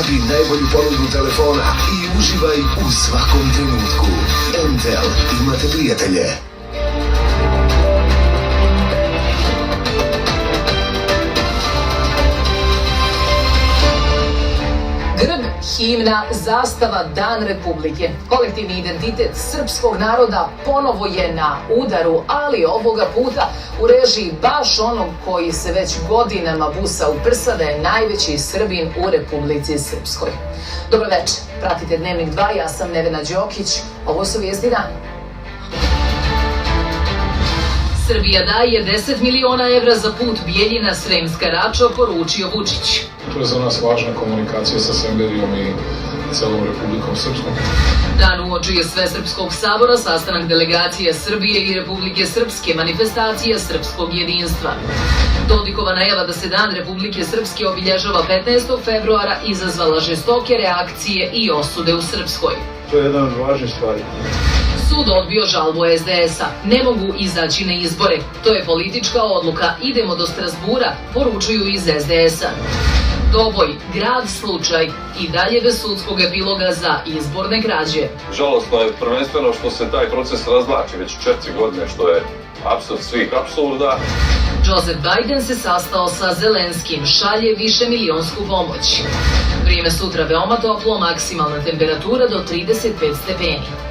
Kupi najbolju ponudu telefona i uživaj u svakom trenutku. MTEL, imate prijatelje. Grb, himna, zastava, Dan Republike. Kolektivni identitet srpskog naroda ponovo je na udaru, ali ovoga puta u režiji baš onog koji se već godinama busa u prsa da je najveći Srbin u Republici Srpskoj. Dobro večer, pratite Dnevnik 2, ja sam Nevena Đokić, ovo su vijesti dana. Srbija daje 10 miliona evra za put Bijeljina-Sremska Rača, poručio Vučić. To je za nas važna komunikacija sa Semberijom i celom Republikom Srpskom. Dan uoči Svesrpskog sabora, sastanak delegacije Srbije i Republike Srpske, manifestacija srpskog jedinstva. Dodikova najava da se Dan Republike Srpske obilježava 15. februara izazvala žestoke reakcije i osude u Srpskoj. To je jedna od važnih stvari. Sud odbio žalbu SDS-a. Ne mogu izaći na izbore. To je politička odluka. Idemo do Strasbura, poručuju iz SDS-a. Doboj, grad slučaj i dalje bez sudskog epiloga za izborne krađe. Žalostno je prvenstveno što se taj proces razvlači već 4 godine, što je apsurd svih apsurda. Joseph Biden se sastao sa Zelenskim, šalje višemilionsku pomoć. Vrijeme sutra veoma toplo, maksimalna temperatura do 35 stepeni.